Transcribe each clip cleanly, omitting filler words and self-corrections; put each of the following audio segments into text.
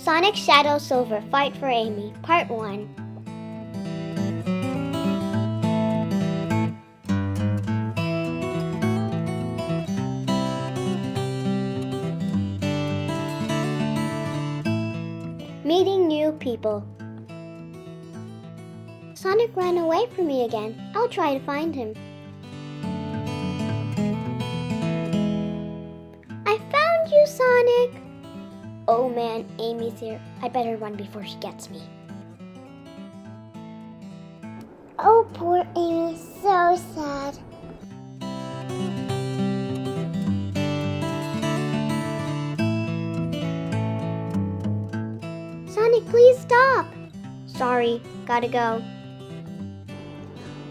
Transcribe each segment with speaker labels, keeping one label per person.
Speaker 1: Sonic, Shadow, Silver Fight for Amy, Part 1. Meeting new people. Sonic ran away from me again. I'll try to find him. I found you, Sonic! Oh man, Amy's here. I better run before she gets me.
Speaker 2: Oh, poor Amy, so sad.
Speaker 1: Sonic, please stop! Sorry, gotta go.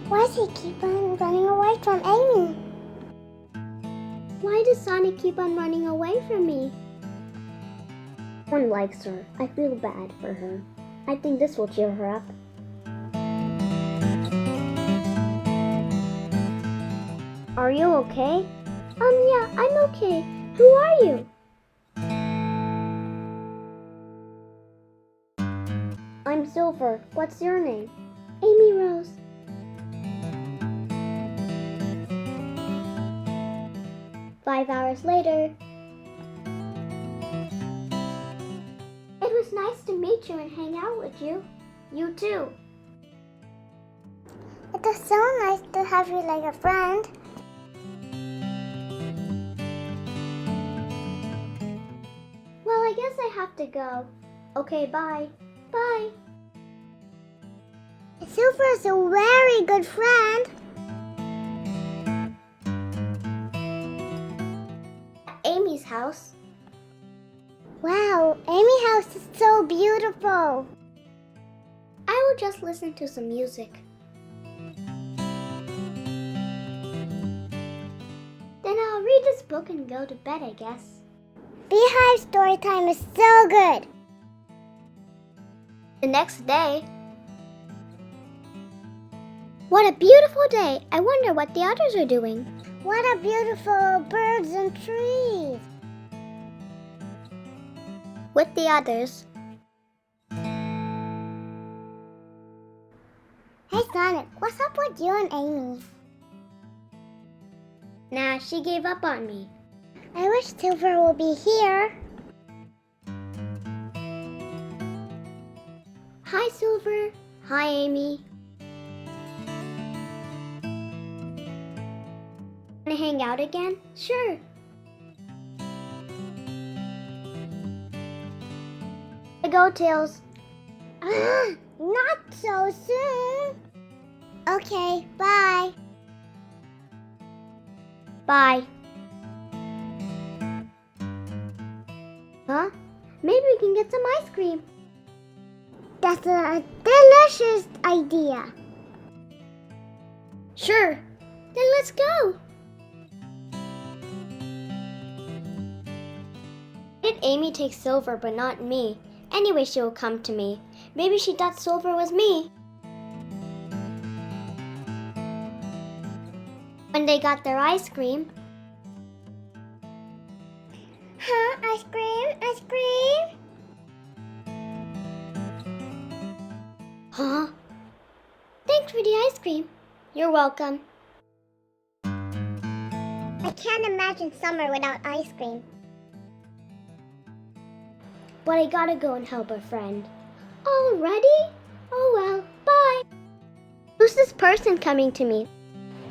Speaker 2: Why does he keep on running away from Amy?
Speaker 1: Why does Sonic keep on running away from me? No one likes her. I feel bad for her. I think this will cheer her up. Are you okay? Yeah, I'm okay. Who are you? I'm Silver. What's your name? Amy Rose. Five hours later. It was nice to meet you and hang out with you. You too.
Speaker 2: It is so nice to have you like a friend.
Speaker 1: Well, I guess I have to go. Okay, bye. Bye.
Speaker 2: Silver is a very good friend.
Speaker 1: Amy's house.
Speaker 2: Wow, Amy's house is so beautiful.
Speaker 1: I will just listen to some music. Then I'll read this book and go to bed, I guess.
Speaker 2: BeeHive Story Time is so good.
Speaker 1: The next day. What a beautiful day. I wonder what the others are doing.
Speaker 2: What a beautiful birds and trees.
Speaker 1: With the others.
Speaker 2: Hey Sonic, what's up with you and Amy?
Speaker 1: Nah, she gave up on me.
Speaker 2: I wish Silver will be here.
Speaker 1: Hi, Silver. Hi, Amy. Wanna hang out again? Sure. Go, Tails.
Speaker 2: Not so soon. Okay, bye.
Speaker 1: Bye. Huh? Maybe we can get some ice cream.
Speaker 2: That's a delicious idea.
Speaker 1: Sure. Then let's go. Why did Amy take Silver but not me? Anyway, she will come to me. Maybe she thought Silver was me. When they got their ice cream.
Speaker 2: Huh? Ice cream? Ice cream?
Speaker 1: Huh? Thanks for the ice cream. You're welcome.
Speaker 2: I can't imagine summer without ice cream.
Speaker 1: But I gotta go and help a friend. Already? Oh well, bye. Who's this person coming to me?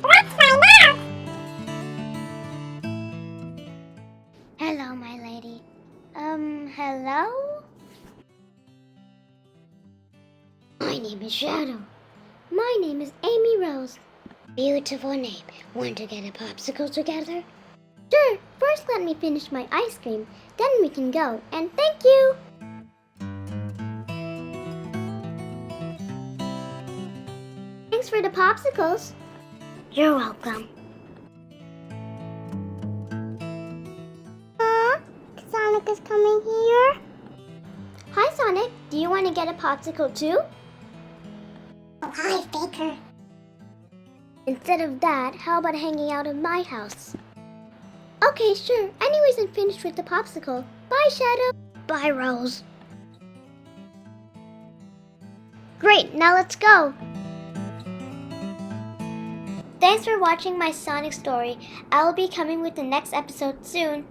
Speaker 2: Let's find out! Hello, my lady. Hello?
Speaker 1: My name is Shadow. My name is Amy Rose.
Speaker 2: Beautiful name. Want to get a popsicle together?
Speaker 1: Sure, first let me finish my ice cream, then we can go, and thank you! Thanks for the popsicles.
Speaker 2: You're welcome. Sonic is coming here.
Speaker 1: Hi, Sonic. Do you want to get a popsicle too?
Speaker 2: Oh, hi, Baker.
Speaker 1: Instead of that, how about hanging out at my house? Okay, sure. Anyways, I'm finished with the popsicle. Bye, Shadow.
Speaker 2: Bye, Rose.
Speaker 1: Great, now let's go. Thanks for watching my Sonic story. I will be coming with the next episode soon.